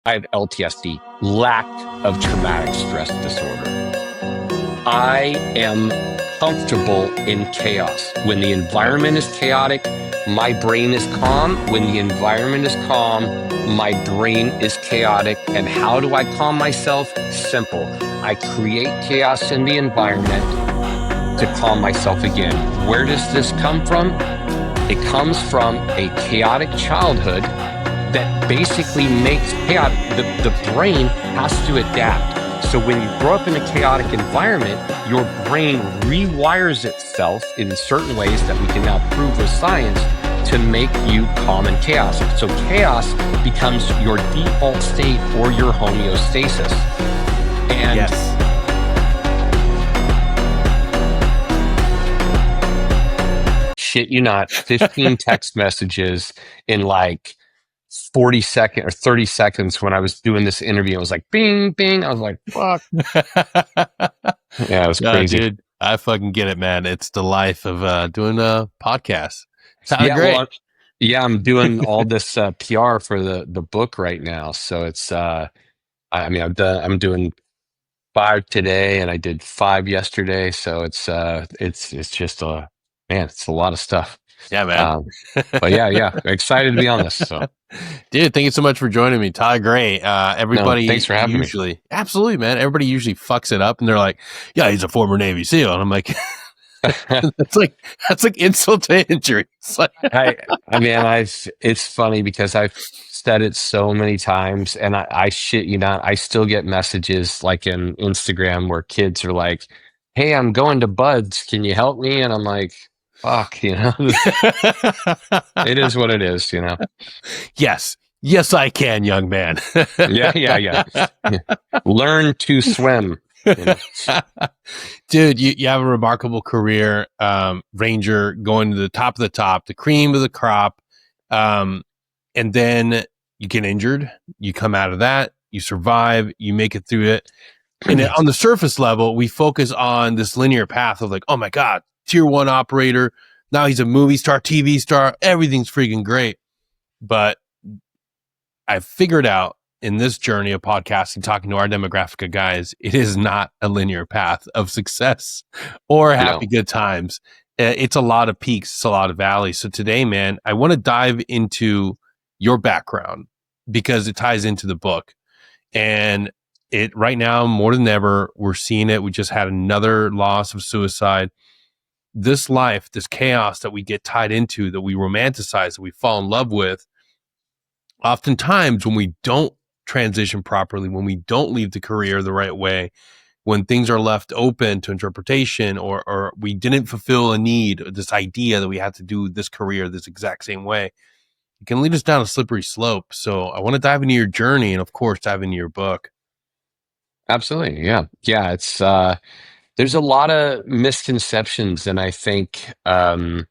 I have LTSD, lack of traumatic stress disorder. I am comfortable in chaos. When the environment is chaotic, my brain is calm. When the environment is calm, my brain is chaotic. And how do I calm myself? Simple. I create chaos in the environment to calm myself again. Where does this come from? It comes from a chaotic childhood that basically makes chaotic. The brain has to adapt. So when you grow up in a chaotic environment, your brain rewires itself in certain ways that we can now prove with science to make you calm in chaos. So chaos becomes your default state or your homeostasis. And yes. Shit you not, 15 text messages in like 40 seconds or 30 seconds when I was doing this interview. It was like, bing, bing. I was like, fuck. Yeah, it was crazy. Dude, I fucking get it, man. It's the life of doing a podcast. Sounded Yeah, great. well, I'm doing all this PR for the book right now. So it's, I'm doing 5 today and I did 5 yesterday. So it's just it's a lot of stuff. Yeah, man. But yeah, excited to be on this. So, dude, thank you so much for joining me. Todd Gray. Everybody thanks for having me. Absolutely, man. Everybody usually fucks it up and they're like, yeah, he's a former Navy SEAL. And I'm like, that's like insult to injury. It's like it's funny because I've said it so many times and I shit you not, I still get messages like in Instagram where kids are like, hey, I'm going to Buds. Can you help me? And I'm like, fuck, it is what it is, Yes, I can, young man. Yeah. Learn to swim. Dude, you have a remarkable career, Ranger, going to the top of the top, the cream of the crop, and then you get injured, you come out of that, you survive, you make it through it. And on the surface level, we focus on this linear path of like, oh my God, tier 1 operator, now he's a movie star, TV star, everything's freaking great. But I've figured out in this journey of podcasting, talking to our demographic of guys, it is not a linear path of success or happy good times. It's a lot of peaks. It's a lot of valleys. So today, man, I want to dive into your background because it ties into the book. And it right now, more than ever, we're seeing it. We just had another loss of suicide. This life, this chaos that we get tied into, that we romanticize, that we fall in love with, oftentimes when we don't transition properly, when we don't leave the career the right way, when things are left open to interpretation or we didn't fulfill a need, or this idea that we had to do this career this exact same way, it can lead us down a slippery slope. So I want to dive into your journey and of course dive into your book. Absolutely. Yeah. It's there's a lot of misconceptions, and I think the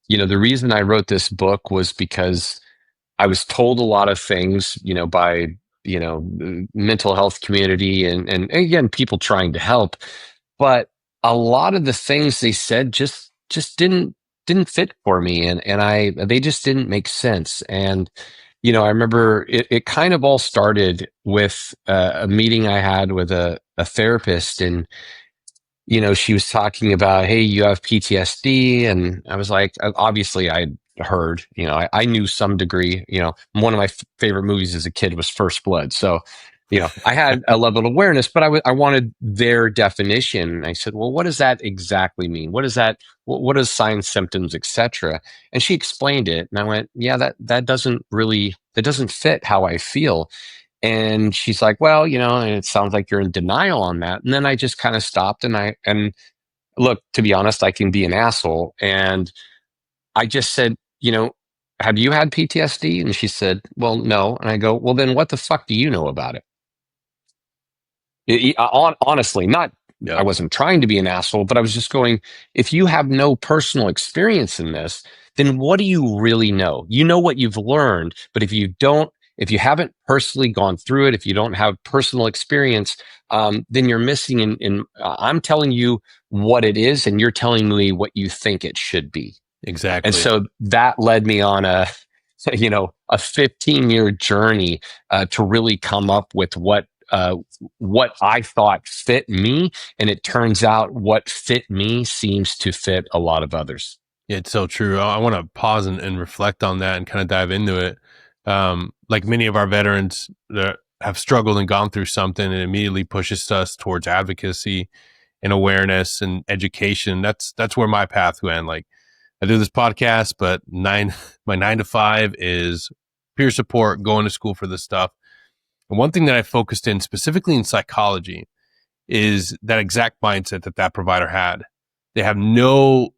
reason I wrote this book was because I was told a lot of things, by the mental health community and again people trying to help, but a lot of the things they said just didn't fit for me, and they just didn't make sense. And I remember it kind of all started with a meeting I had with a therapist, and she was talking about, hey, you have PTSD. And I was like, obviously I heard, I knew some degree, one of my favorite movies as a kid was First Blood. So, I had a level of awareness, but I wanted their definition. And I said, well, what does that exactly mean? What is that? What is signs, symptoms, etc.? And she explained it. And I went, yeah, that doesn't fit how I feel. And she's like, well, and it sounds like you're in denial on that. And then I just kind of stopped and look, to be honest, I can be an asshole. And I just said, have you had PTSD? And she said, well, no. And I go, well, then what the fuck do you know about it? Honestly, not, Yeah. I wasn't trying to be an asshole, but I was just going, if you have no personal experience in this, then what do you really know? You know what you've learned, but if you haven't personally gone through it, if you don't have personal experience, then you're missing I'm telling you what it is, and you're telling me what you think it should be. Exactly. And so that led me on a 15-year journey to really come up with what I thought fit me, and it turns out what fit me seems to fit a lot of others. Yeah, it's so true. I want to pause and reflect on that and kind of dive into it. Like many of our veterans that have struggled and gone through something, it immediately pushes us towards advocacy and awareness and education. That's where my path went. Like I do this podcast, but my 9 to 5 is peer support, going to school for this stuff. And one thing that I focused in specifically in psychology is that exact mindset that provider had. They have no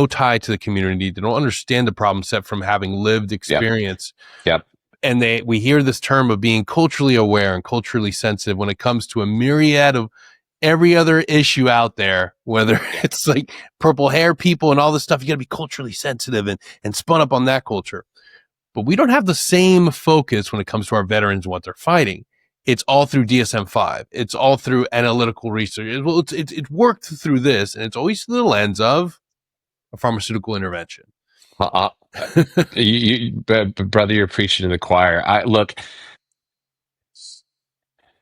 tie to the community. They don't understand the problem set from having lived Yep. experience. Yep. And we hear this term of being culturally aware and culturally sensitive when it comes to a myriad of every other issue out there, whether it's like purple hair people and all this stuff. You got to be culturally sensitive and spun up on that culture. But we don't have the same focus when it comes to our veterans and what they're fighting. It's all through DSM-5. It's all through analytical research. Well, it's worked through this, and it's always through the lens of a pharmaceutical intervention. Uh, brother, you're preaching to the choir. Look,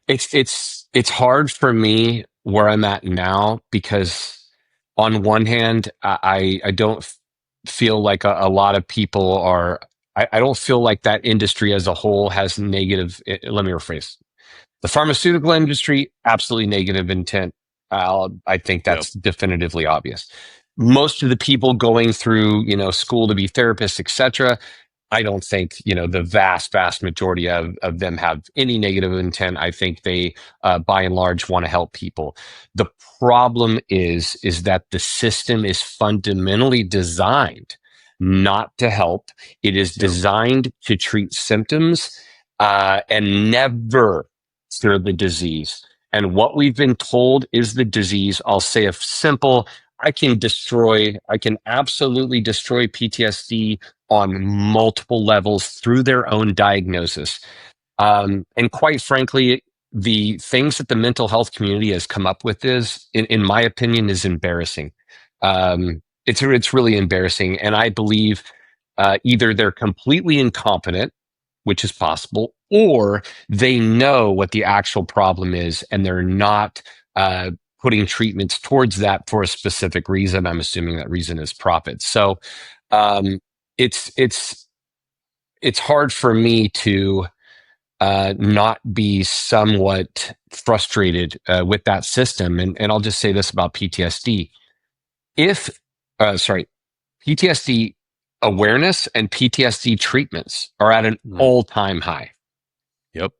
it's hard for me where I'm at now because on one hand, I don't feel like a lot of people are. I don't feel like that industry as a whole has negative. Let me rephrase. The pharmaceutical industry, absolutely negative intent. I think Yep. that's definitively obvious. Most of the people going through, school to be therapists, etc. I don't think, the vast majority of them have any negative intent. I think they, by and large, want to help people. The problem is that the system is fundamentally designed not to help. It is Yep. designed to treat symptoms and never cure the disease. And what we've been told is the disease. I'll say a simple, I can absolutely destroy PTSD on multiple levels through their own diagnosis. And quite frankly, the things that the mental health community has come up with in my opinion, is embarrassing. It's really embarrassing. And I believe either they're completely incompetent, which is possible, or they know what the actual problem is and they're not putting treatments towards that for a specific reason. I'm assuming that reason is profit. So um, it's hard for me to not be somewhat frustrated with that system. And I'll just say this about PTSD. If, sorry, PTSD awareness and PTSD treatments are at an Mm. all-time high. Yep.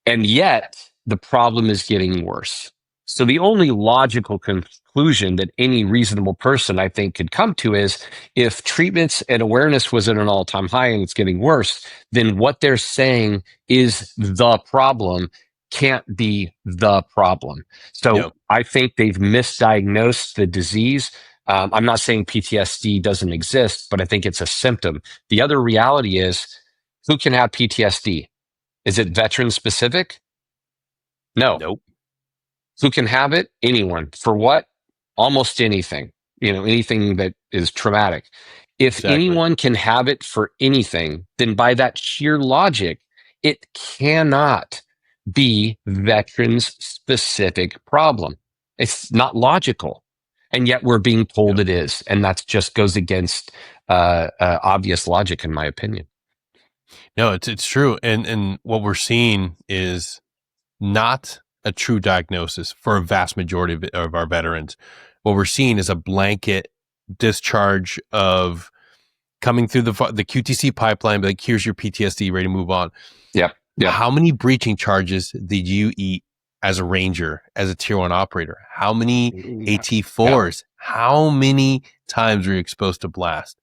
And yet the problem is getting worse. So the only logical conclusion that any reasonable person, I think, could come to is if treatments and awareness was at an all-time high and it's getting worse, then what they're saying is the problem can't be the problem. So Yep. I think they've misdiagnosed the disease. I'm not saying PTSD doesn't exist, but I think it's a symptom. The other reality is, who can have PTSD? Is it veteran specific? No. Nope. Who can have it? Anyone. For what? Almost anything. Anything that is traumatic. If Exactly. anyone can have it for anything, then by that sheer logic, it cannot be veterans specific problem. It's not logical. And yet we're being told Yep. it is. And that just goes against obvious logic, in my opinion. No, it's true. And what we're seeing is not a true diagnosis for a vast majority of our veterans. What we're seeing is a blanket discharge of coming through the QTC pipeline, like, here's your PTSD, ready to move on. Yep. Yep. How many breaching charges did you eat as a ranger, as a tier 1 operator? How many Yeah. AT4s? How many times were you exposed to blast?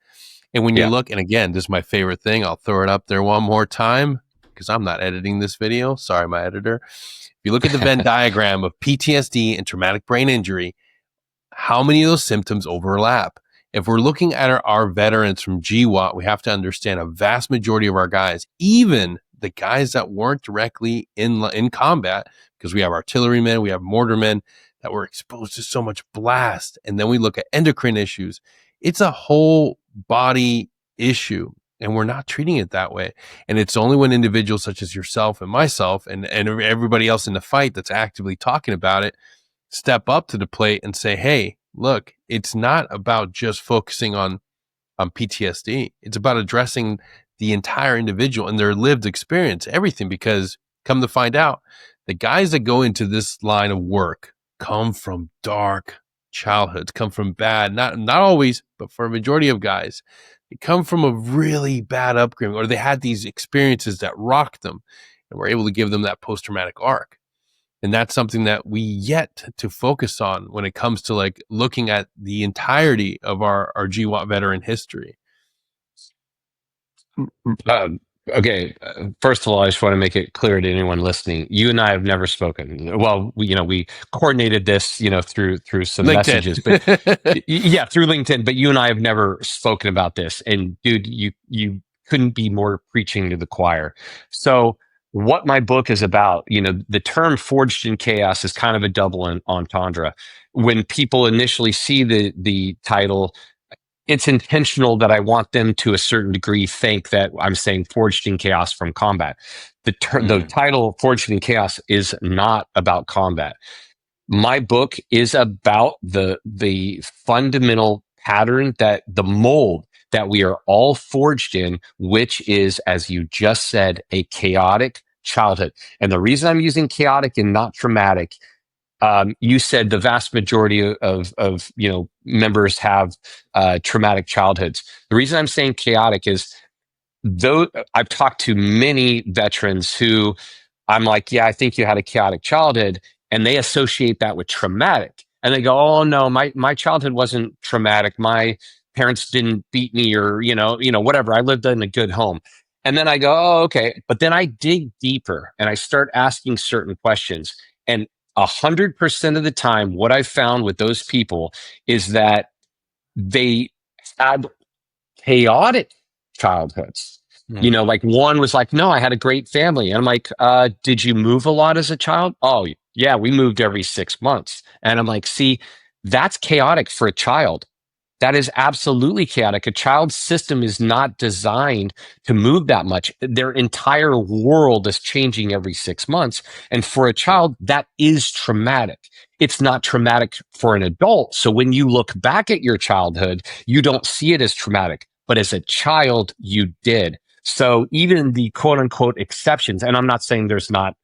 And when you Yeah. look, and again, this is my favorite thing, I'll throw it up there one more time because I'm not editing this video. Sorry, my editor. If you look at the Venn diagram of PTSD and traumatic brain injury, how many of those symptoms overlap? If we're looking at our veterans from GWAT, we have to understand a vast majority of our guys, even the guys that weren't directly in combat, because we have artillerymen, we have mortarmen that were exposed to so much blast. And then we look at endocrine issues. It's a whole body issue. And we're not treating it that way. And it's only when individuals such as yourself and myself and everybody else in the fight that's actively talking about it step up to the plate and say, hey, look, it's not about just focusing on PTSD. It's about addressing the entire individual and their lived experience, everything, because come to find out, the guys that go into this line of work come from dark childhoods, come from bad, not always, but for a majority of guys, they come from a really bad upbringing, or they had these experiences that rocked them and were able to give them that post-traumatic arc. And that's something that we yet to focus on when it comes to like looking at the entirety of our GWAT veteran history. Um, okay. First of all, I just want to make it clear to anyone listening: you and I have never spoken. Well, we coordinated this, through some LinkedIn. messages, but yeah, through LinkedIn. But you and I have never spoken about this. And dude, you couldn't be more preaching to the choir. So, what my book is about, the term "forged in chaos" is kind of a double entendre. When people initially see the title, it's intentional that I want them to a certain degree think that I'm saying forged in chaos from combat. The Mm. title Forged in Chaos is not about combat. My book is about the fundamental pattern, that the mold that we are all forged in, which is, as you just said, a chaotic childhood. And the reason I'm using chaotic and not traumatic, you said the vast majority of members have traumatic childhoods. The reason I'm saying chaotic is, though I've talked to many veterans who I'm like, yeah, I think you had a chaotic childhood, and they associate that with traumatic, and they go, oh no, my childhood wasn't traumatic. My parents didn't beat me, or whatever. I lived in a good home. And then I go, oh, okay. But then I dig deeper and I start asking certain questions. And 100% of the time, what I've found with those people is that they had chaotic childhoods. Mm. Like one was like, no, I had a great family. And I'm like, did you move a lot as a child? Oh, yeah, we moved every 6 months. And I'm like, see, that's chaotic for a child. That is absolutely chaotic. A child's system is not designed to move that much. Their entire world is changing every 6 months. And for a child, that is traumatic. It's not traumatic for an adult. So when you look back at your childhood, you don't see it as traumatic, but as a child, you did. So even the quote unquote exceptions, and I'm not saying there's not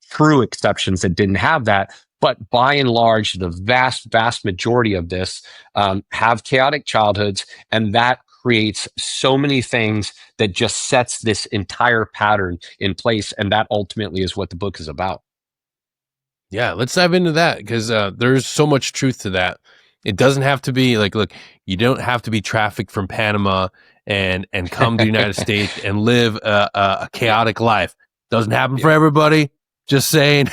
true exceptions that didn't have that. But by and large, the vast, vast majority of this have chaotic childhoods. And that creates so many things that just sets this entire pattern in place. And that ultimately is what the book is about. Yeah, let's dive into that because there's so much truth to that. It doesn't have to be like, look, you don't have to be trafficked from Panama and come to the United States and live a chaotic life. Doesn't happen Yeah. for everybody. Just saying,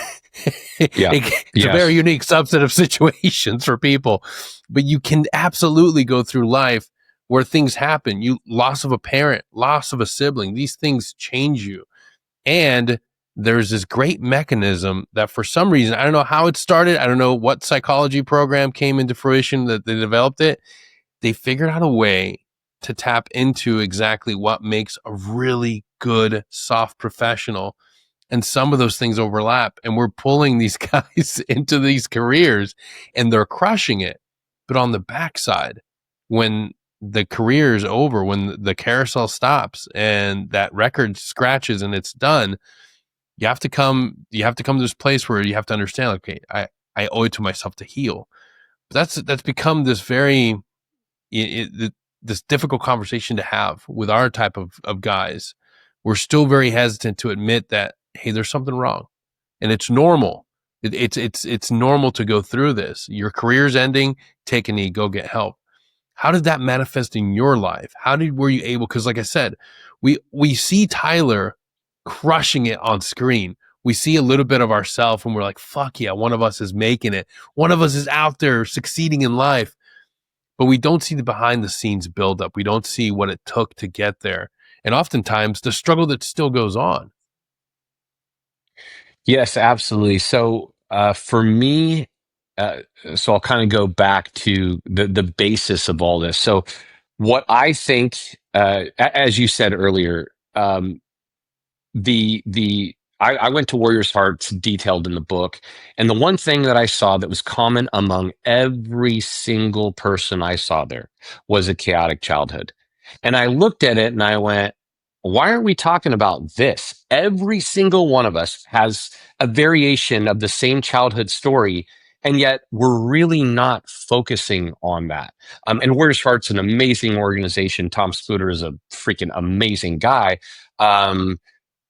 Yeah. it's a very Yes. unique subset of situations for people. But you can absolutely go through life where things happen. You loss of a parent, loss of a sibling. These things change you, and there's this great mechanism that for some reason, I don't know how it started. I don't know what psychology program came into fruition that they developed it. They figured out a way to tap into exactly what makes a really good soft professional. And some of those things overlap. And we're pulling these guys into these careers and they're crushing it. But on the backside, when the career is over, when the carousel stops and that record scratches and it's done, you have to come to this place where you have to understand, like, okay, I owe it to myself to heal. But that's become this very this difficult conversation to have with our type of guys. We're still very hesitant to admit that, hey, there's something wrong, and it's normal. It's normal to go through this. Your career's ending. Take a knee. Go get help. How did that manifest in your life? Were you able? Because like I said, we see Tyler crushing it on screen. We see a little bit of ourselves and we're like, fuck yeah, one of us is making it. One of us is out there succeeding in life. But we don't see the behind the scenes buildup. We don't see what it took to get there. And oftentimes the struggle that still goes on. Yes, absolutely. So for me, uh, so I'll kind of go back to the basis of all this. So what I think, as you said earlier, I went to Warriors Hearts detailed in the book, and the one thing that I saw that was common among every single person I saw there was a chaotic childhood. And I looked at it and I went, why aren't we talking about this? Every single one of us has a variation of the same childhood story, and yet we're really not focusing on that. And Warriors Heart's an amazing organization. Tom Spooter is a freaking amazing guy.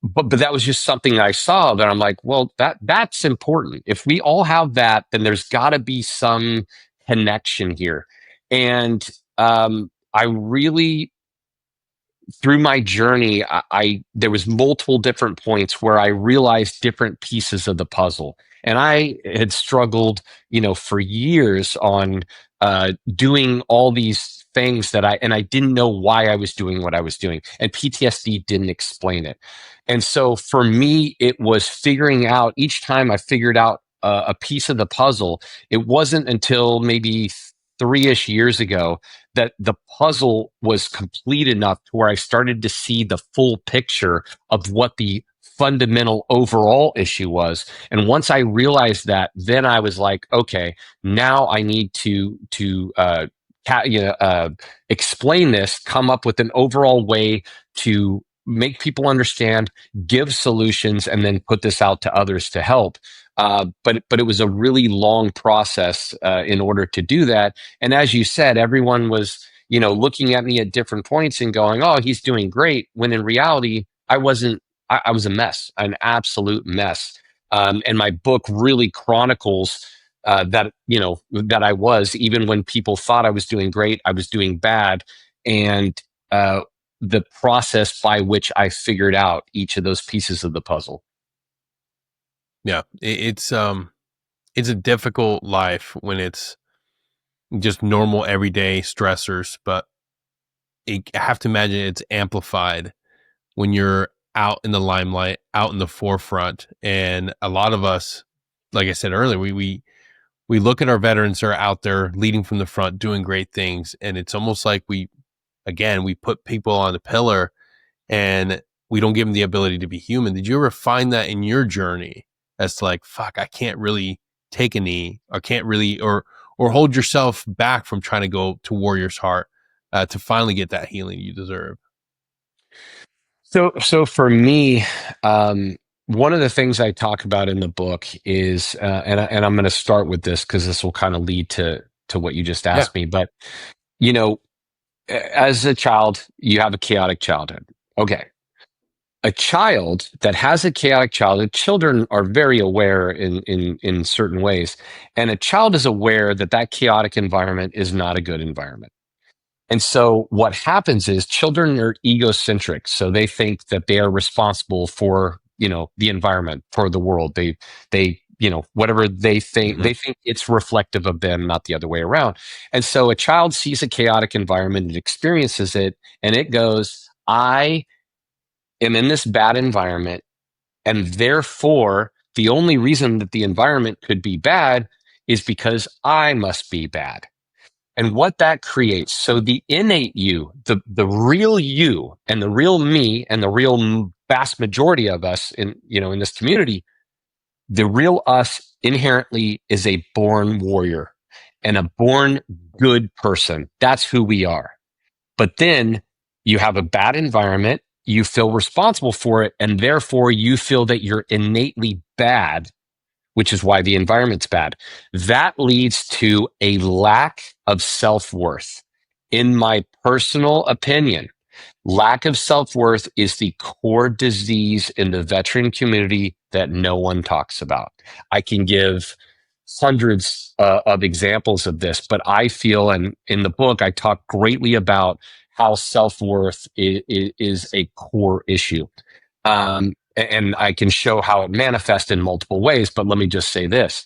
But that was just something I saw that I'm like, well, that's important. If we all have that, then there's got to be some connection here. And I really, through my journey, I there was multiple different points where I realized different pieces of the puzzle, and I had struggled, for years on doing all these things that I didn't know why I was doing what I was doing, and PTSD didn't explain it. And so for me, it was figuring out each time I figured out a piece of the puzzle. It wasn't until maybe 3-ish years ago that the puzzle was complete enough to where I started to see the full picture of what the fundamental overall issue was. And once I realized that, then I was like, okay, now I need to explain this, come up with an overall way to make people understand, give solutions, and then put this out to others to help. But it was a really long process in order to do that. And as you said, everyone was, looking at me at different points and going, "Oh, he's doing great." When in reality, I wasn't. I was a mess, an absolute mess. And my book really chronicles that I was, even when people thought I was doing great, I was doing bad, and uh, the process by which I figured out each of those pieces of the puzzle. Yeah, it's a difficult life when it's just normal everyday stressors, but I have to imagine it's amplified when you're out in the limelight, out in the forefront. And a lot of us, like I said earlier, we look at our veterans that are out there leading from the front, doing great things, and it's almost like we put people on the pillar and we don't give them the ability to be human. Did you ever find that in your journey as to like, fuck, I can't really take a knee, or can't really, or hold yourself back from trying to go to Warrior's Heart to finally get that healing you deserve? So for me, one of the things I talk about in the book is, and I'm going to start with this because this will kind of lead to what you just Yeah. asked me. But you know, as a child, you have a chaotic childhood. Okay, a child that has a chaotic childhood, children are very aware in certain ways, and a child is aware that that chaotic environment is not a good environment. And so what happens is children are egocentric. So they think that they are responsible for, the environment, for the world. Whatever Hmm. they think it's reflective of them, not the other way around. And so a child sees a chaotic environment and experiences it, and it goes, I am in this bad environment. And therefore, the only reason that the environment could be bad is because I must be bad. And what that creates, so the innate you, the real you, and the real me, and the real vast majority of us in this community, the real us inherently is a born warrior and a born good person. That's who we are. But then you have a bad environment, you feel responsible for it, and therefore you feel that you're innately bad, which is why the environment's bad. That leads to a lack of self worth. In my personal opinion, lack of self worth is the core disease in the veteran community that no one talks about. I can give hundreds of examples of this, but I feel, and in the book, I talk greatly about how self worth is a core issue. And I can show how it manifests in multiple ways. But let me just say this: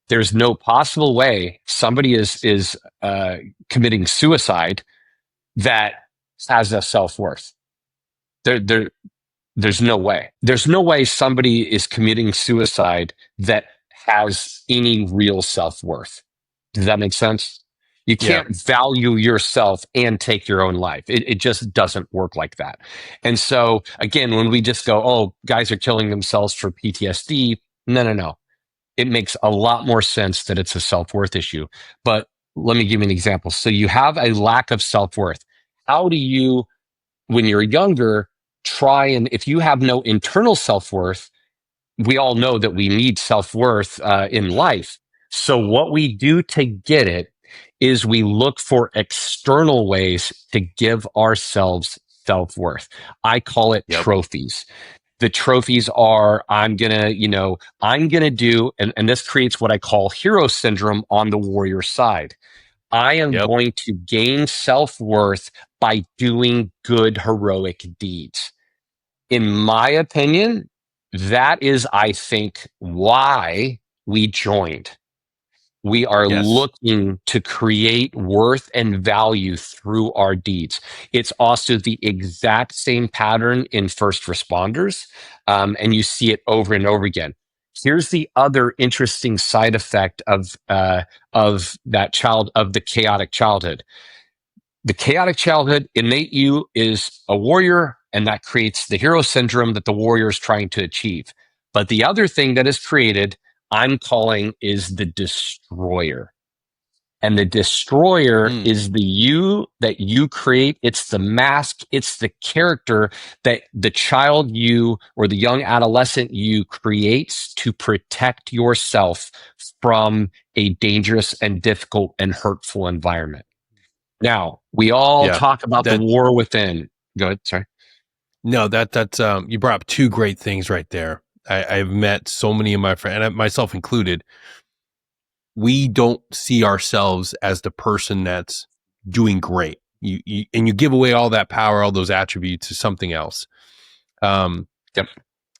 there's no possible way somebody is committing suicide that has a self worth. There, there, there's no way. There's no way somebody is committing suicide that has any real self worth. Does that make sense? You Yeah. can't value yourself and take your own life. It just doesn't work like that. And so, again, when we just go, oh, guys are killing themselves for PTSD, no, no, no. It makes a lot more sense that it's a self worth issue. But let me give you an example. So, you have a lack of self worth. How do you, when you're younger, try and, if you have no internal self worth, we all know that we need self worth in life. So, what we do to get it is we look for external ways to give ourselves self worth. I call it Yep. trophies. The trophies are, I'm going to do, and this creates what I call hero syndrome on the warrior side. I am Yep. going to gain self worth by doing good, heroic deeds. In my opinion, that is, I think, why we joined. We are Yes. looking to create worth and value through our deeds. It's also the exact same pattern in first responders, and you see it over and over again. Here's the other interesting side effect of that child of the chaotic childhood. The chaotic childhood innate you is a warrior, and that creates the hero syndrome that the warrior is trying to achieve. But the other thing that is created, I'm calling, is the destroyer. And the destroyer Mm. is the you that you create. It's the mask. It's the character that the child you or the young adolescent you creates to protect yourself from a dangerous and difficult and hurtful environment. Now, we all Yeah. talk about the That war within. Go ahead. Sorry. no, that's you brought up two great things right there. I've met so many of my friends, and myself included. We don't see ourselves as the person that's doing great. You give away all that power, all those attributes to something else. Um, Yep.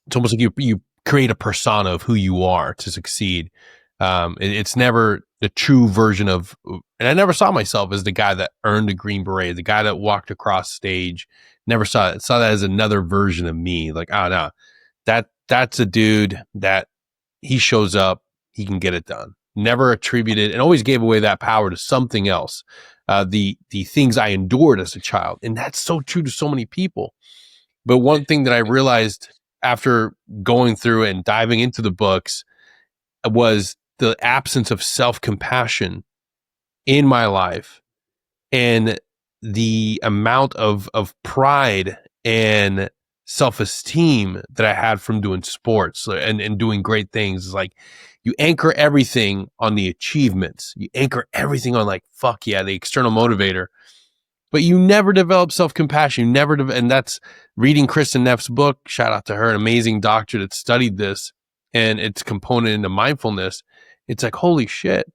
it's almost like you create a persona of who you are to succeed. It's never the true version of, and I never saw myself as the guy that earned a green beret, the guy that walked across stage. Never saw that as another version of me. Like, oh no, that's a dude that he shows up, he can get it done. Never attributed and always gave away that power to something else. The things I endured as a child, and that's so true to so many people. But one thing that I realized after going through and diving into the books was the absence of self compassion in my life and the amount of pride and self-esteem that I had from doing sports and doing great things is like you anchor everything on the achievements. You anchor everything on like, fuck yeah, the external motivator, but you never develop self-compassion. You never, and that's reading Kristen Neff's book. Shout out to her, an amazing doctor that studied this and its component into mindfulness. It's like, holy shit.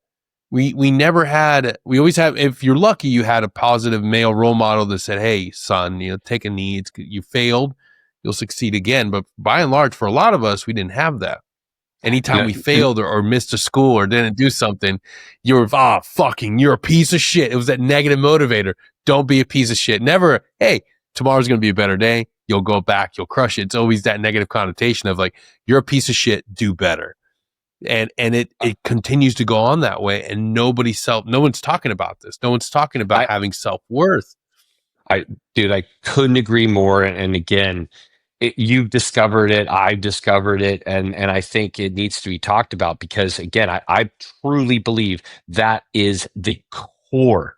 We never had, we always have, if you're lucky, you had a positive male role model that said, hey, son, take a knee. You failed, you'll succeed again. But by and large, for a lot of us, we didn't have that. Anytime No, we failed or missed a school or didn't do something, you were, fucking, you're a piece of shit. It was that negative motivator. Don't be a piece of shit. Never, hey, tomorrow's going to be a better day. You'll go back, you'll crush it. It's always that negative connotation of like, you're a piece of shit, do better. And it continues to go on that way, and no one's talking about this. No one's talking about I, having self-worth. I, dude, I couldn't agree more. And again, you've discovered it, I've discovered it, and I think it needs to be talked about because again, I truly believe that is the core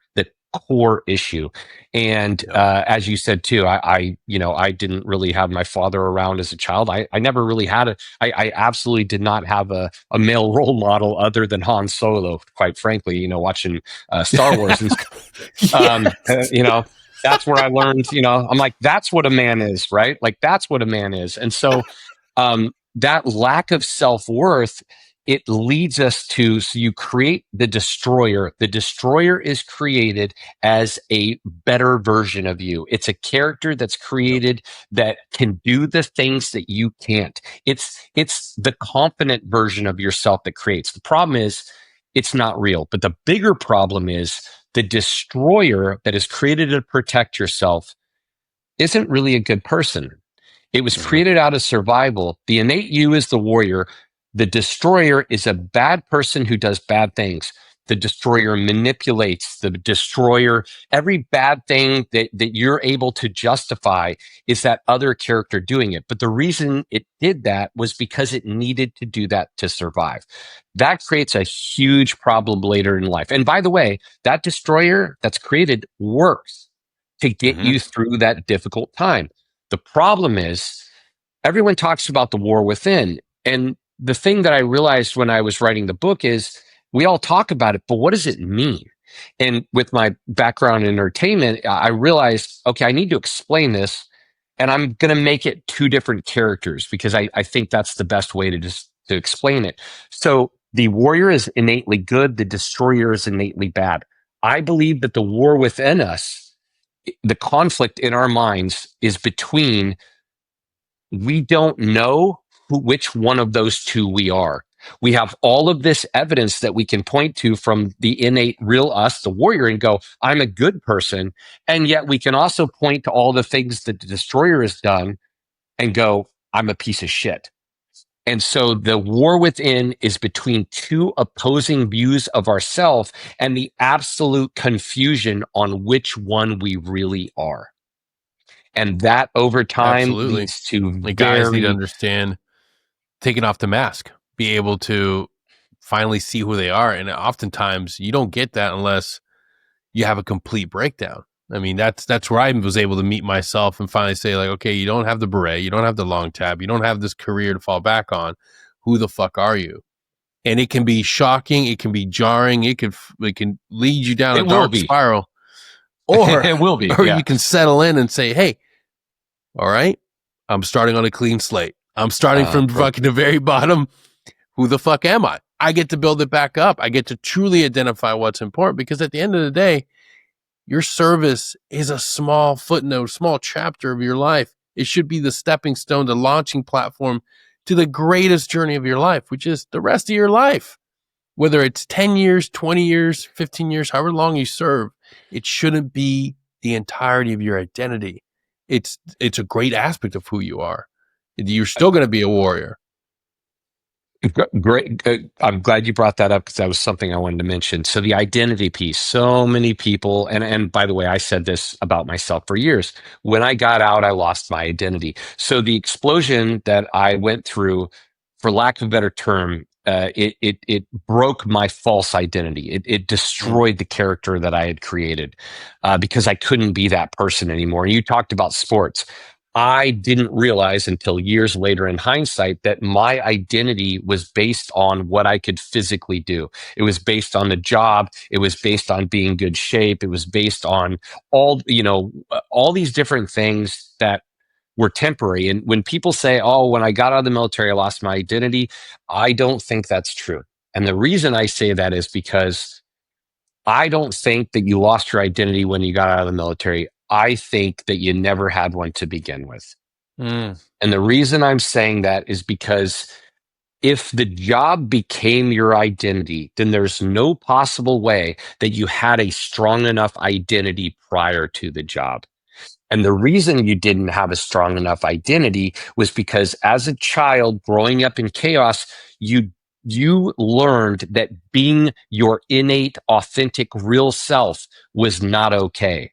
issue. And Yep. as you said too, I didn't really have my father around as a child. I never really had I absolutely did not have a male role model other than Han Solo, quite frankly, watching Star Wars and Yes. that's where I learned, I'm like, that's what a man is, right? Like, that's what a man is. And so, that lack of self worth, it leads us to, so you create the destroyer. The destroyer is created as a better version of you. It's a character that's Yep. created that can do the things that you can't. It's the confident version of yourself that creates. The problem is it's not real. But the bigger problem is the destroyer that is created to protect yourself isn't really a good person. It was Mhm. created out of survival. The innate you is the warrior. The destroyer is a bad person who does bad things. The destroyer manipulates. The destroyer, every bad thing that you're able to justify is that other character doing it. But the reason it did that was because it needed to do that to survive. That creates a huge problem later in life. And by the way, that destroyer that's created works to get Mm-hmm. you through that difficult time. The problem is everyone talks about the war within. And the thing that I realized when I was writing the book is we all talk about it, but what does it mean? And with my background in entertainment, I realized, okay, I need to explain this. And I'm going to make it two different characters because I think that's the best way to just to explain it. So the warrior is innately good. The destroyer is innately bad. I believe that the war within us, the conflict in our minds is between we don't know which one of those two we are. We have all of this evidence that we can point to from the innate real us, the warrior, and go, I'm a good person. And yet we can also point to all the things that the destroyer has done and go, I'm a piece of shit. And so the war within is between two opposing views of ourselves and the absolute confusion on which one we really are. And that over time Absolutely. leads to The guys need to very understand taking off the mask, be able to finally see who they are. And oftentimes you don't get that unless you have a complete breakdown. I mean, that's where I was able to meet myself and finally say, like, okay, you don't have the beret, you don't have the long tab, you don't have this career to fall back on. Who the fuck are you? And it can be shocking, it can be jarring, it can lead you down a it will dark be. spiral, or It will be. or Yeah. you can settle in and say, hey, all right, I'm starting on a clean slate. I'm starting from Right. fucking the very bottom. Who the fuck am I? I get to build it back up. I get to truly identify what's important because at the end of the day, your service is a small footnote, small chapter of your life. It should be the stepping stone, the launching platform to the greatest journey of your life, which is the rest of your life. Whether it's 10 years, 20 years, 15 years, however long you serve, it shouldn't be the entirety of your identity. It's a great aspect of who you are. You're still going to be a warrior. Great. I'm glad you brought that up because that was something I wanted to mention. So the identity piece, so many people, and by the way, I said this about myself for years. When I got out, I lost my identity. So the explosion that I went through, for lack of a better term, it broke my false identity. It Mm. destroyed the character that I had created because I couldn't be that person anymore. And you talked about sports. I didn't realize until years later in hindsight that my identity was based on what I could physically do. It was based on the job. It was based on being in good shape. It was based on all these different things that were temporary. And when people say, oh, when I got out of the military, I lost my identity, I don't think that's true. And the reason I say that is because I don't think that you lost your identity when you got out of the military. I think that you never had one to begin with. Mm. And the reason I'm saying that is because if the job became your identity, then there's no possible way that you had a strong enough identity prior to the job. And the reason you didn't have a strong enough identity was because as a child growing up in chaos, you learned that being your innate, authentic, real self was not okay.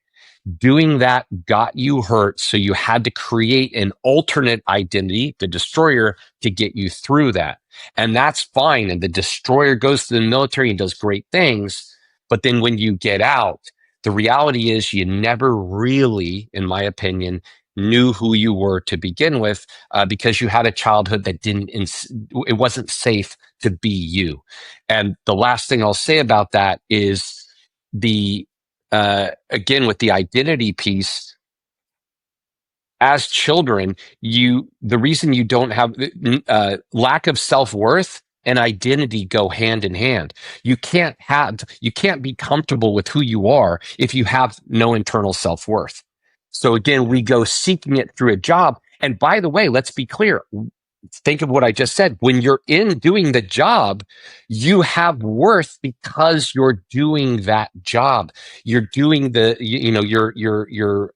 Doing that got you hurt, so you had to create an alternate identity, the destroyer, to get you through that. And that's fine. And the destroyer goes to the military and does great things. But then when you get out, the reality is you never really, in my opinion, knew who you were to begin with because you had a childhood that it wasn't safe to be you. And the last thing I'll say about that is the again with the identity piece, as children, the reason you don't have lack of self-worth and identity go hand in hand. You can't be comfortable with who you are if you have no internal self-worth. So again, we go seeking it through a job. And by the way, let's be clear, think of what I just said. When you're in doing the job, you have worth because you're doing that job. You're doing you're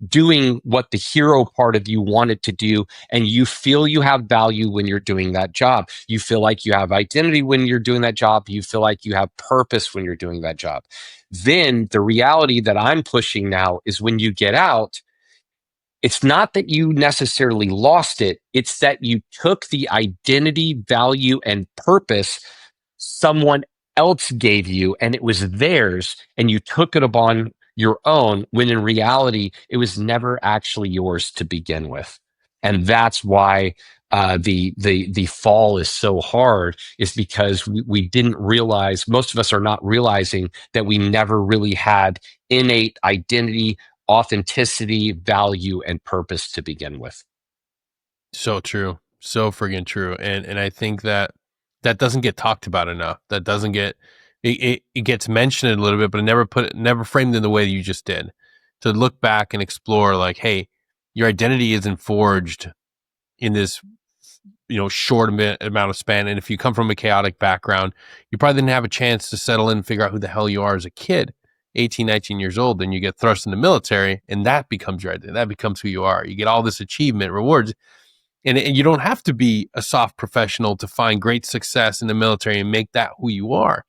doing what the hero part of you wanted to do, and you feel you have value when you're doing that job. You feel like you have identity when you're doing that job. You feel like you have purpose when you're doing that job. Then the reality that I'm pushing now is when you get out, it's not that you necessarily lost it, it's that you took the identity, value, and purpose someone else gave you and it was theirs, and you took it upon your own when in reality, it was never actually yours to begin with. And that's why the fall is so hard, is because we didn't realize, most of us are not realizing that we never really had innate identity, authenticity, value, and purpose to begin with. So true. So friggin' true. And I think that that doesn't get talked about enough. That doesn't get it gets mentioned a little bit, but never framed in the way that you just did. To look back and explore like, hey, your identity isn't forged in this short amount of span. And if you come from a chaotic background, you probably didn't have a chance to settle in and figure out who the hell you are as a kid. 18, 19 years old, then you get thrust in the military, and that becomes your identity. That becomes who you are. You get all this achievement, rewards, and you don't have to be a soft professional to find great success in the military and make that who you are.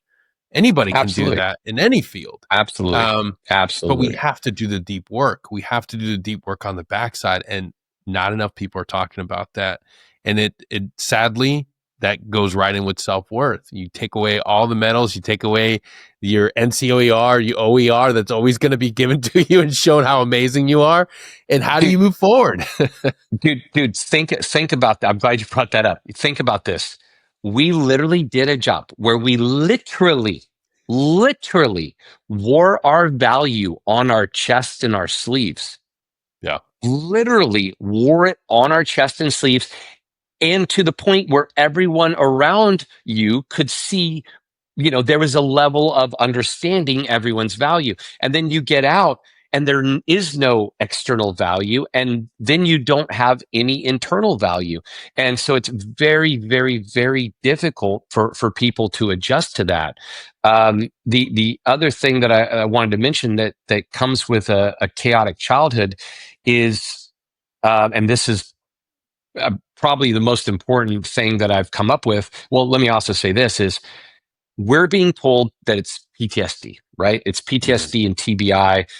Anybody can do Absolutely. that in any field. Absolutely. Um, but we Absolutely. have to do the deep work. We have to do the deep work on the backside, and not enough people are talking about that. And it sadly that goes right in with self worth. You take away all the medals, you take away your NCOER, your OER that's always going to be given to you and shown how amazing you are. And how do Dude, you move forward? dude, think about that. I'm glad you brought that up. Think about this. We literally did a job where we literally wore our value on our chest and our sleeves. Yeah. Literally wore it on our chest and sleeves, and to the point where everyone around you could see, there was a level of understanding everyone's value. And then you get out and there is no external value, and then you don't have any internal value. And so it's very, very, very difficult for people to adjust to that. The other thing that I wanted to mention that comes with a chaotic childhood is, and this is probably the most important thing that I've come up with. Well, let me also say this is, we're being told that it's PTSD, right? It's Mm-hmm. PTSD and TBI.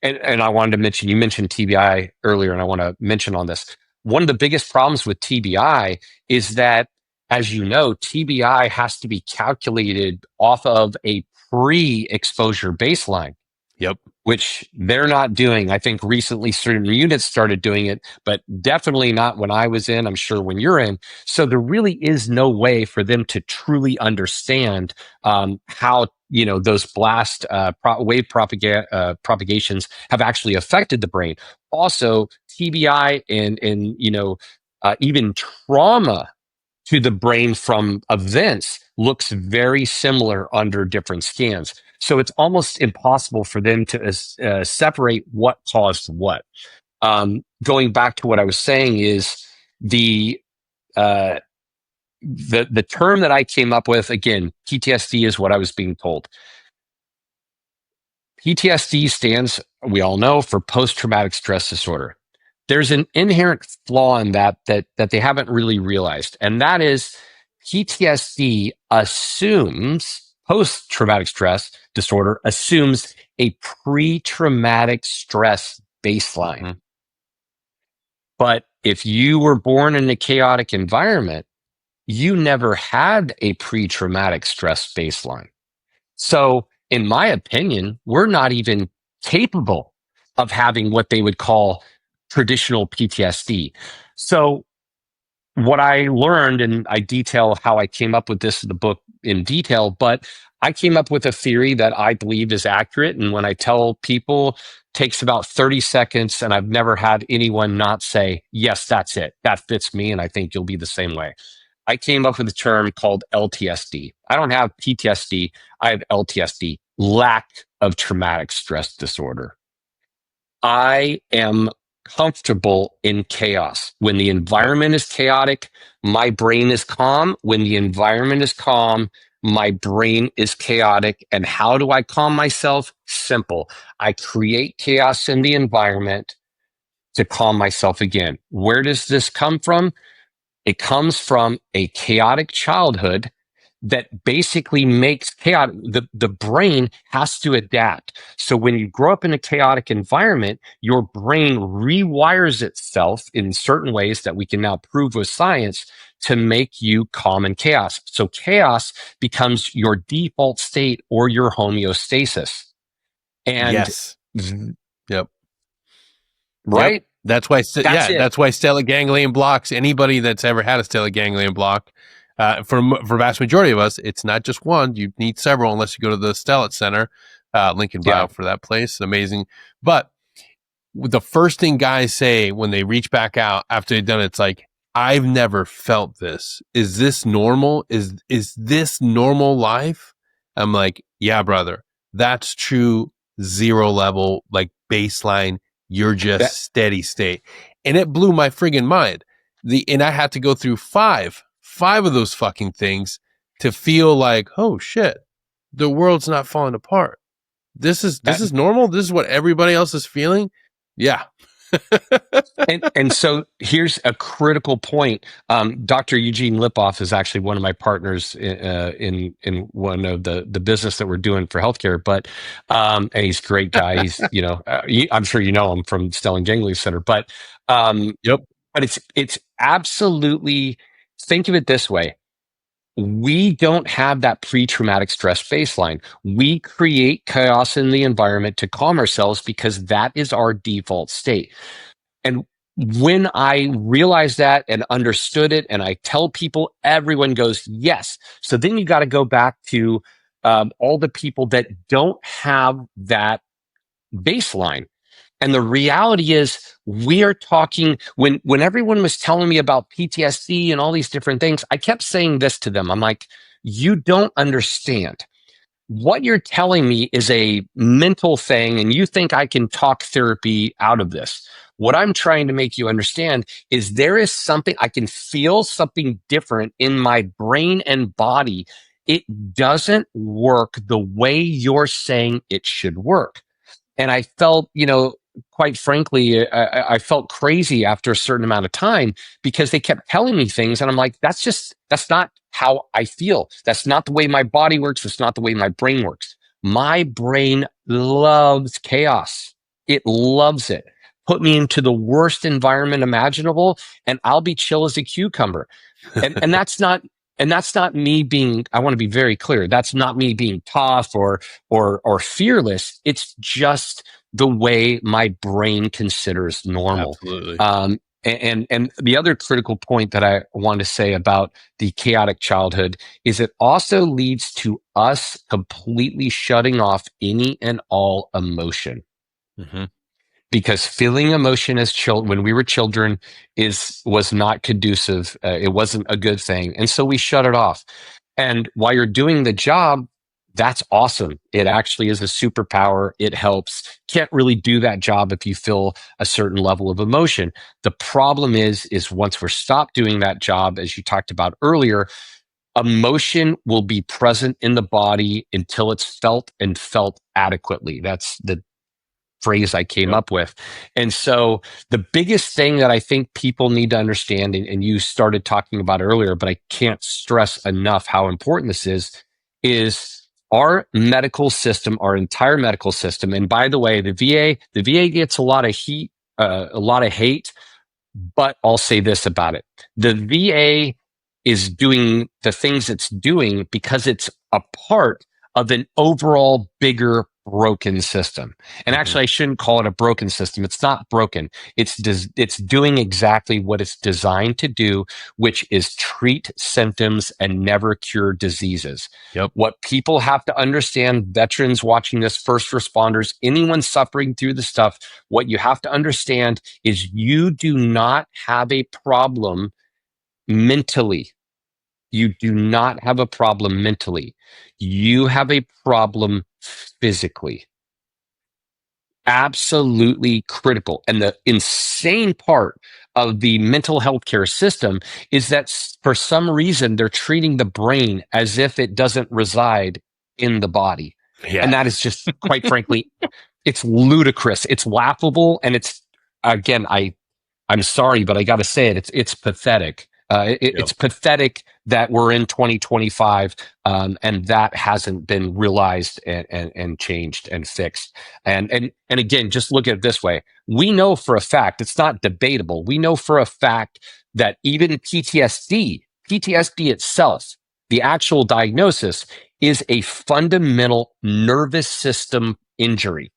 And I wanted to mention, you mentioned TBI earlier, and I want to mention on this. One of the biggest problems with TBI is that, as you know, TBI has to be calculated off of a pre exposure baseline, Yep. which they're not doing. I think recently certain units started doing it, but definitely not when I was in. I'm sure when you're in. So there really is no way for them to truly understand how those blast wave propagations have actually affected the brain. Also, TBI and even trauma to the brain from events looks very similar under different scans. So it's almost impossible for them to separate what caused what. Going back to what I was saying is the uh, the term that I came up with, again, PTSD is what I was being told. PTSD stands, we all know, for post traumatic stress disorder. There's an inherent flaw in that they haven't really realized, and that is PTSD assumes, post traumatic stress disorder assumes, a pre traumatic stress baseline. Mm-hmm. But if you were born in a chaotic environment, you never had a pre traumatic stress baseline. So, in my opinion, we're not even capable of having what they would call traditional PTSD. So, what I learned, and I detail how I came up with this in the book in detail, but I came up with a theory that I believe is accurate. And when I tell people, takes about 30 seconds, and I've never had anyone not say, yes, that's it. That fits me. And I think you'll be the same way. I came up with a term called LTSD. I don't have PTSD. I have LTSD, lack of traumatic stress disorder. I am comfortable in chaos. When the Yep. environment is chaotic, my brain is calm. When the environment is calm, my brain is chaotic. And how do I calm myself? Simple. I create chaos in the environment to calm myself again. Where does this come from? It comes from a chaotic childhood that basically makes chaotic. The brain has to adapt. So when you grow up in a chaotic environment, your brain rewires itself in certain ways that we can now prove with science to make you calm in chaos. So chaos becomes your default state or your homeostasis. And Yes. Yep. Yep. right, That's why, that's yeah, it. that's why stellate ganglion blocks, anybody that's ever had a stellate ganglion block, for vast majority of us, it's not just one. You need several unless you go to the stellate center, link in Yeah. bio for that place. Amazing. But the first thing guys say when they reach back out after they've done it, it's like, I've never felt this. Is this normal? Is this normal life? I'm like, yeah, brother, that's true. Zero level, like baseline. You're That, just steady state. And it blew my friggin' mind. And I had to go through five of those fucking things to feel like, oh shit, the world's not falling apart. This that is normal. This is what everybody else is feeling. Yeah. and so here's a critical point. Dr. Eugene Lipoff is actually one of my partners in one of the business that we're doing for healthcare. But and he's a great guy. He's I'm sure you know him from Stellan Ganglion Center. Um, Yep. but it's absolutely, think of it this way. We don't have that pre-traumatic stress baseline. We create chaos in the environment to calm ourselves because that is our default state. And when I realized that and understood it, and I tell people, everyone goes, yes. So then you got to go back to all the people that don't have that baseline. And the reality is, we are talking when everyone was telling me about PTSD and all these different things, I kept saying this to them. I'm like, you don't understand. What you're telling me is a mental thing, and you think I can talk therapy out of this. What I'm trying to make you understand is there is something, I can feel something different in my brain and body. It doesn't work the way you're saying it should work. And I felt, quite frankly, I felt crazy after a certain amount of time because they kept telling me things. And I'm like, that's not how I feel. That's not the way my body works. It's not the way my brain works. My brain loves chaos. It loves it. Put me into the worst environment imaginable, and I'll be chill as a cucumber. And that's not me being, I want to be very clear, that's not me being tough or fearless. It's just the way my brain considers normal. Absolutely. And the other critical point that I want to say about the chaotic childhood is it also leads to us completely shutting off any and all emotion, Hmm. because feeling emotion as children, when we were children, was not conducive. It wasn't a good thing, and so we shut it off. And while you're doing the job, that's awesome. It actually is a superpower. It helps. Can't really do that job if you feel a certain level of emotion. The problem is once we're stopped doing that job, as you talked about earlier, emotion will be present in the body until it's felt and felt adequately. That's the phrase I came Yep. up with. And so the biggest thing that I think people need to understand, and you started talking about earlier, but I can't stress enough how important this is our medical system, our entire medical system. And by the way, the VA gets a lot of heat, a lot of hate, but I'll say this about it. The VA is doing the things it's doing because it's a part of an overall bigger broken system. And Hmm. actually, I shouldn't call it a broken system. It's not broken. It's doing exactly what it's designed to do, which is treat symptoms and never cure diseases. Yep. What people have to understand, veterans watching this, first responders, anyone suffering through the stuff, what you have to understand is you do not have a problem mentally. You do not have a problem mentally. You have a problem physically. absolutely critical. And the insane part of the mental health care system is that for some reason they're treating the brain as if it doesn't reside in the body. And Yeah. that is just, quite frankly, it's ludicrous. It's laughable. And it's, again, I'm sorry, but I got to say it. It's pathetic. Yep. It's pathetic that we're in 2025, and that hasn't been realized and changed and fixed. And again, just look at it this way: we know for a fact, it's not debatable. We know for a fact that even PTSD itself, the actual diagnosis, is a fundamental nervous system injury.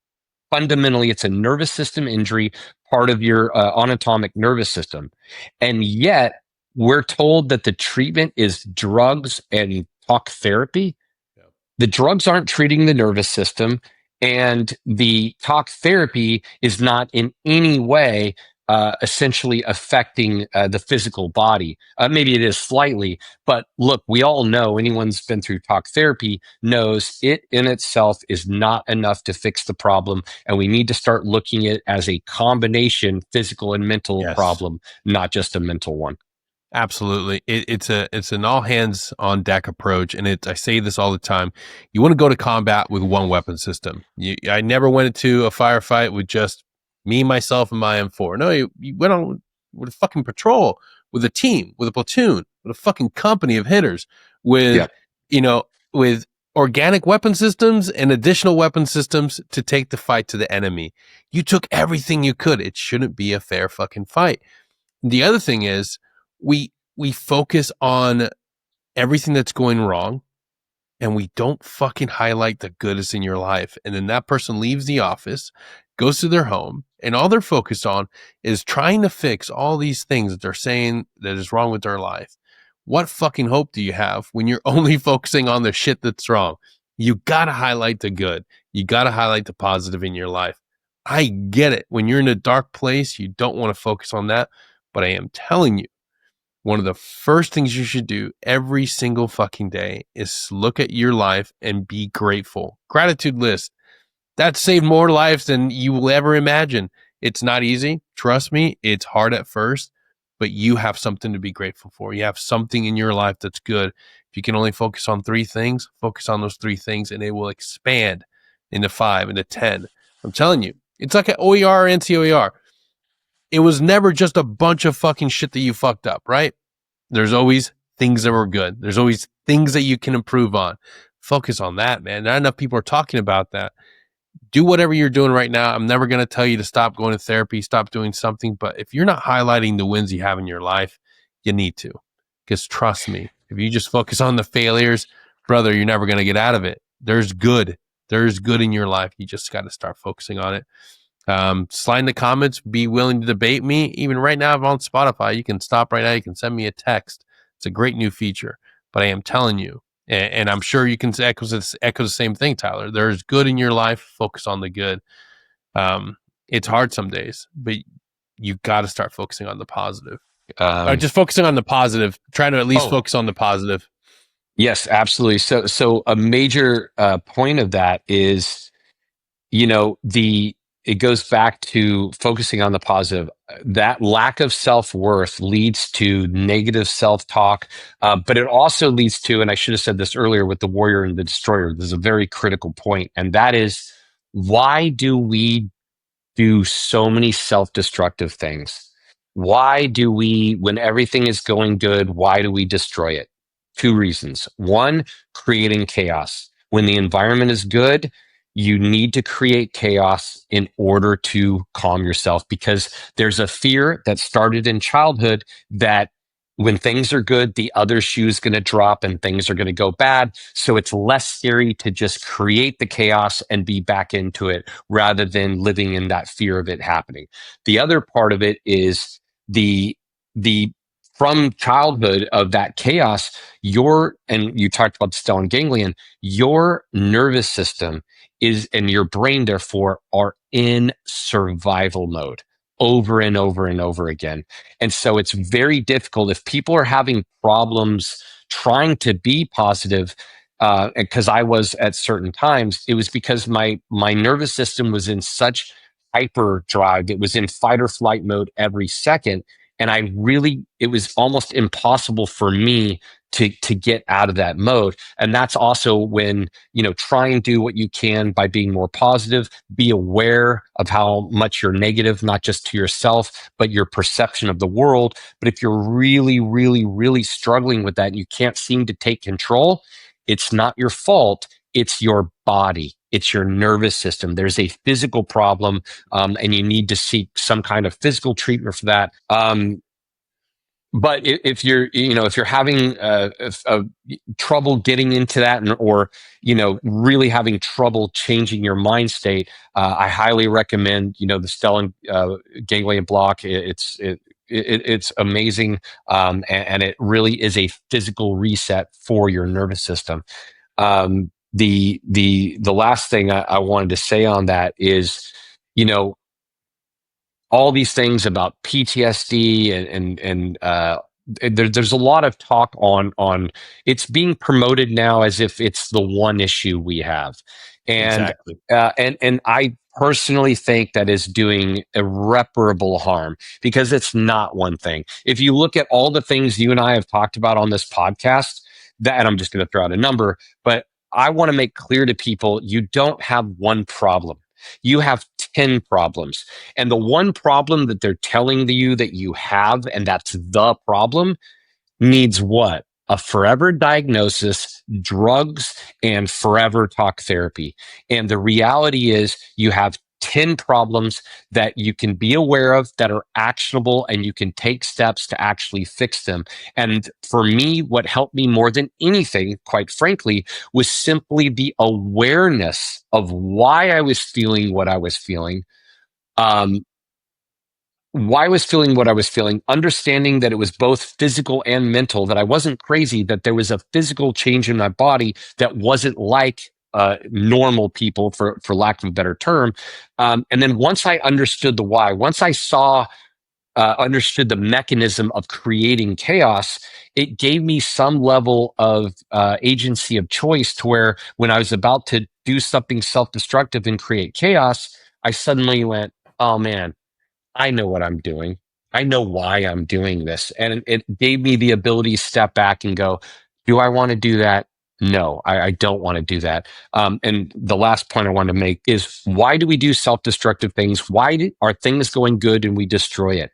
Fundamentally, it's a nervous system injury, part of your autonomic nervous system. And yet, we're told that the treatment is drugs and talk therapy. Yep. The drugs aren't treating the nervous system, and the talk therapy is not in any way essentially affecting the physical body. Maybe it is slightly, but look, we all know, anyone's been through talk therapy knows it in itself is not enough to fix the problem, and we need to start looking at it as a combination physical and mental Yes. problem, not just a mental one. Absolutely. It's an all hands on deck approach. And I say this all the time. You want to go to combat with one weapon system. I never went into a firefight with just me, myself, and my M4. No, you went on with a fucking patrol, with a team, with a platoon, with a fucking company of hitters, with, Yeah. you know, with organic weapon systems and additional weapon systems to take the fight to the enemy. You took everything you could. It shouldn't be a fair fucking fight. The other thing is we focus on everything that's going wrong and we don't fucking highlight the good that's in your life. And then that person leaves the office, goes to their home, and all they're focused on is trying to fix all these things that they're saying that is wrong with their life. What fucking hope do you have when you're only focusing on the shit that's wrong? You gotta highlight the good. You gotta highlight the positive in your life. I get it. When you're in a dark place, you don't want to focus on that. But I am telling you, one of the first things you should do every single fucking day is look at your life and be grateful. Gratitude list. That saved more lives than you will ever imagine. It's not easy. Trust me, it's hard at first, but you have something to be grateful for. You have something in your life that's good. If you can only focus on three things, focus on those three things and it will expand into 5, into 10. I'm telling you, it's like an OER or NCOER. It was never just a bunch of fucking shit that you fucked up, right? There's always things that were good. There's always things that you can improve on. Focus on that, man. Not enough people are talking about that. Do whatever you're doing right now. I'm never going to tell you to stop going to therapy, stop doing something. But if you're not highlighting the wins you have in your life, you need to. Because trust me, if you just focus on the failures, brother, you're never going to get out of it. There's good. There's good in your life. You just got to start focusing on it. Slide in the comments. Be willing to debate me. Even right now, I'm on Spotify. You can stop right now. You can send me a text. It's a great new feature. But I am telling you, and I'm sure you can echo the same thing, Tyler. There's good in your life. Focus on the good. It's hard some days, but you got to start focusing on the positive. Um, Just focusing on the positive. Trying to at least oh, focus on the positive. yes, absolutely. So a major point of that is, it goes back to focusing on the positive. That lack of self-worth leads to negative self-talk, but it also leads to, and I should have said this earlier with the warrior and the destroyer, there's a very critical point, and that is, why do we do so many self-destructive things? Why do we, when everything is going good, why do we destroy it? Two reasons. One, creating chaos. When the environment is good, you need to create chaos in order to calm yourself, because there's a fear that started in childhood that when things are good, the other shoe is going to drop and things are going to go bad. So it's less scary to just create the chaos and be back into it rather than living in that fear of it happening. The other part of it is the from childhood of that chaos, and you talked about the stellate ganglion, your nervous system is, and your brain therefore are in survival mode over and over and over again. And so it's very difficult if people are having problems trying to be positive. because I was at certain times, it was because my nervous system was in such hyperdrive. It was in fight or flight mode every second. And it was almost impossible for me to get out of that mode. And that's also when, try and do what you can by being more positive, be aware of how much you're negative, not just to yourself, but your perception of the world. But if you're really, really, really struggling with that and you can't seem to take control, it's not your fault. It's your body. It's your nervous system. There's a physical problem, and you need to seek some kind of physical treatment for that. But if you're having trouble getting into that, or really having trouble changing your mind state, I highly recommend the Stellan ganglion block. It's amazing, and it really is a physical reset for your nervous system. The last thing I wanted to say on that is, you know, all these things about PTSD and there's a lot of talk on it's being promoted now as if it's the one issue we have, and Exactly. and I personally think that is doing irreparable harm because it's not one thing. If you look at all the things you and I have talked about on this podcast, that and I'm just going to throw out a number, but I want to make clear to people you don't have one problem. You have 10 problems. And the one problem that they're telling you that you have, and that's the problem, needs what? A forever diagnosis, drugs, and forever talk therapy. And the reality is, you have 10 problems that you can be aware of that are actionable, and you can take steps to actually fix them. And for me, what helped me more than anything, quite frankly, was simply the awareness of why I was feeling what I was feeling, um, why I was feeling what I was feeling, understanding that it was both physical and mental, that I wasn't crazy, that there was a physical change in my body that wasn't like normal people, for lack of a better term. And then once I understood the why, once I understood the mechanism of creating chaos, it gave me some level of agency of choice to where when I was about to do something self destructive and create chaos, I suddenly went, oh man, I know what I'm doing. I know why I'm doing this. And it gave me the ability to step back and go, do I want to do that? No, I don't want to do that. And the last point I want to make is, why do we do self destructive things? Are things going good and we destroy it?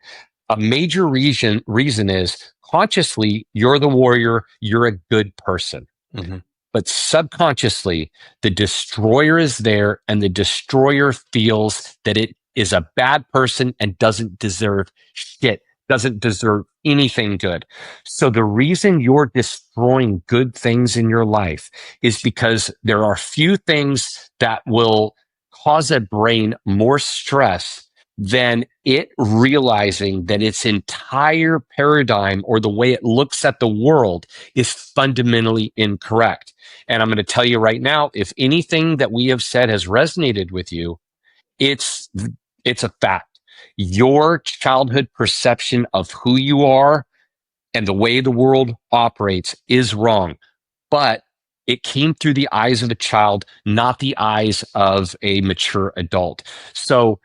A major reason is, consciously, you're the warrior, you're a good person. Hmm. But subconsciously, the destroyer is there, and the destroyer feels that it is a bad person and doesn't deserve shit, doesn't deserve anything good. So the reason you're destroying good things in your life is because there are few things that will cause a brain more stress than it realizing that its entire paradigm, or the way it looks at the world, is fundamentally incorrect. And I'm going to tell you right now, if anything that we have said has resonated with you, it's it's a fact. Your childhood perception of who you are and the way the world operates is wrong, but it came through the eyes of a child, not the eyes of a mature adult. So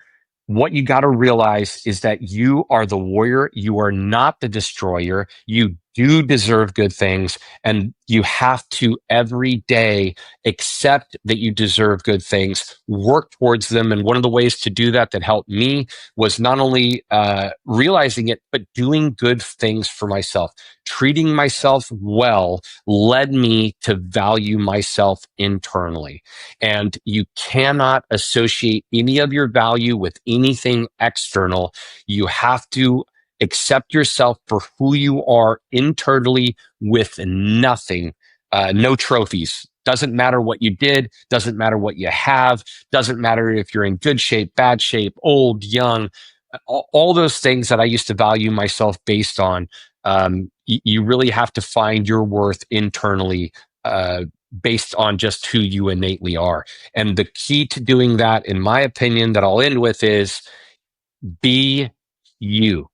what you got to realize is that you are the warrior. You are not the destroyer. You do deserve good things, and you have to every day accept that you deserve good things, work towards them. And one of the ways to do that helped me was not only realizing it, but doing good things for myself. Treating myself well led me to value myself internally. And you cannot associate any of your value with anything external. You have to accept yourself for who you are internally, with nothing, no trophies. Doesn't matter what you did, doesn't matter what you have, doesn't matter if you're in good shape, bad shape, old, young, all those things that I used to value myself based on. You really have to find your worth internally, based on just who you innately are. And the key to doing that, in my opinion, that I'll end with is, be you.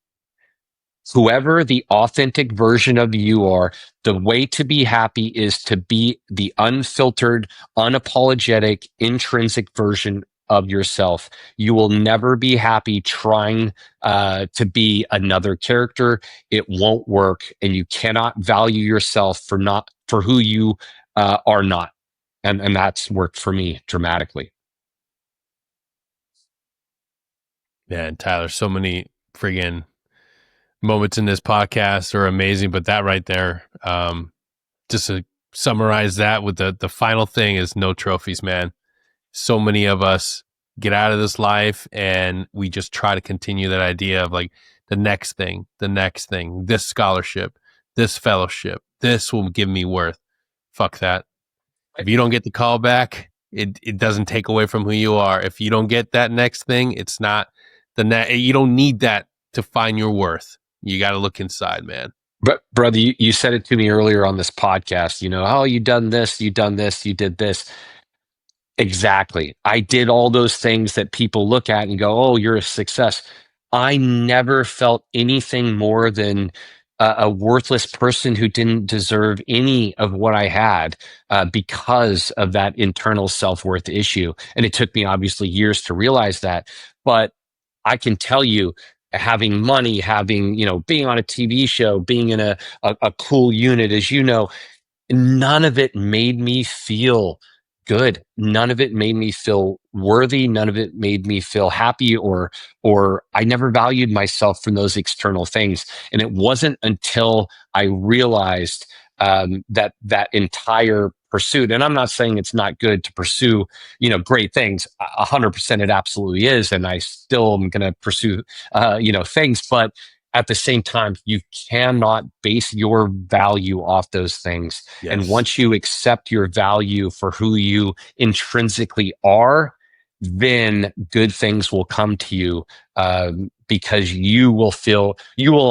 Whoever the authentic version of you are, the way to be happy is to be the unfiltered, unapologetic, intrinsic version of yourself. You will never be happy trying to be another character. It won't work, and you cannot value yourself for who you are not. And that's worked for me dramatically. Man, Tyler, so many friggin' moments in this podcast are amazing, but that right there, just to summarize that with the final thing is no trophies, man. So many of us get out of this life and we just try to continue that idea of like the next thing, this scholarship, this fellowship, this will give me worth. Fuck that. If you don't get the call back, it doesn't take away from who you are. If you don't get that next thing, it's not you don't need that to find your worth. You got to look inside, man. But brother, you said it to me earlier on this podcast, oh, you done this, you done this, you did this. Exactly. I did all those things that people look at and go, oh, you're a success. I never felt anything more than a worthless person who didn't deserve any of what I had because of that internal self-worth issue. And it took me obviously years to realize that. But I can tell you, having money, having, being on a TV show, being in a cool unit, as you know, none of it made me feel good. None of it made me feel worthy. None of it made me feel happy, or I never valued myself from those external things. And it wasn't until I realized that entire pursuit, and I'm not saying it's not good to pursue, great things. 100% it absolutely is. And I still am going to pursue, things, but at the same time, you cannot base your value off those things. And Yes, once you accept your value for who you intrinsically are, then good things will come to you because you will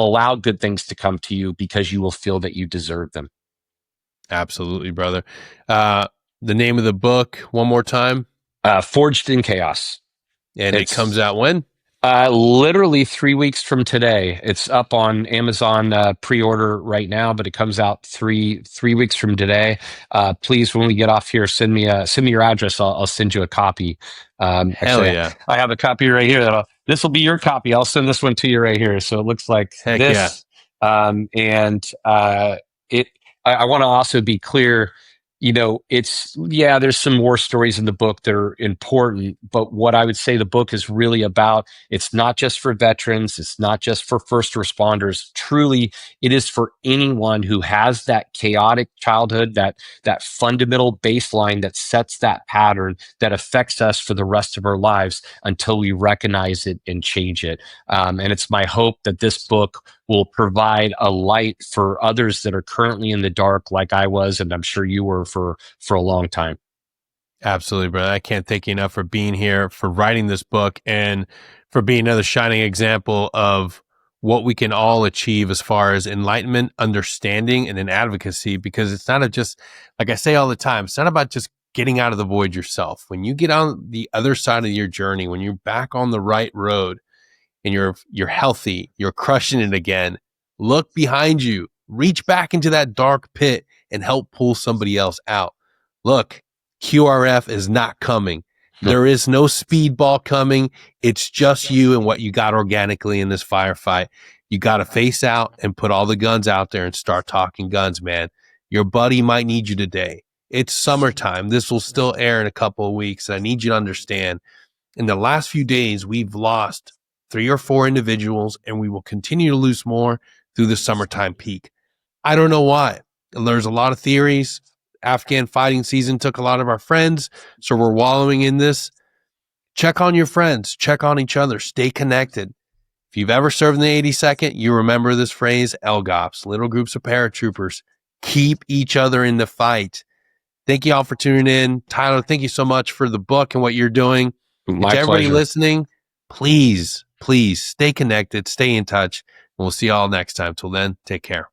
allow good things to come to you because you will feel that you deserve them. absolutely, brother. The name of the book, one more time, Forged in Chaos. and it comes It's out when? literally 3 weeks from today. It's up on Amazon pre-order right now, but it comes out three weeks from today. Please, when we get off here, send me your address. I'll send you a copy. Hell Actually, yeah. I have a copy right here. This will be your copy. I'll send this one to you right here. So it looks like Heck yeah. this. And it. I want to also be clear, there's some war stories in the book that are important, but what I would say the book is really about, it's not just for veterans, it's not just for first responders. Truly, it is for anyone who has that chaotic childhood, that fundamental baseline that sets that pattern that affects us for the rest of our lives until we recognize it and change it. And it's my hope that this book will provide a light for others that are currently in the dark, like I was, and I'm sure you were for a long time. Absolutely, brother. I can't thank you enough for being here, for writing this book, and for being another shining example of what we can all achieve as far as enlightenment, understanding, and then advocacy. Because it's not just, like I say all the time, it's not about just getting out of the void yourself. When you get on the other side of your journey, when you're back on the right road, and you're healthy, you're crushing it again, look behind you, reach back into that dark pit and help pull somebody else out. Look, QRF is not coming. There is no speedball coming. It's just you and what you got organically in this firefight. You got to face out and put all the guns out there and start talking guns, man. Your buddy might need you today. It's summertime. This will still air in a couple of weeks. I need you to understand, in the last few days, we've lost 3 or 4 individuals, and we will continue to lose more through the summertime peak. I don't know why. There's a lot of theories. Afghan fighting season took a lot of our friends, so we're wallowing in this. Check on your friends. Check on each other. Stay connected. If you've ever served in the 82nd, you remember this phrase, LGOPs, little groups of paratroopers. Keep each other in the fight. Thank you all for tuning in. Tyler, thank you so much for the book and what you're doing. And My to everybody pleasure. listening, please stay connected, stay in touch, and we'll see you all next time. Till then, take care.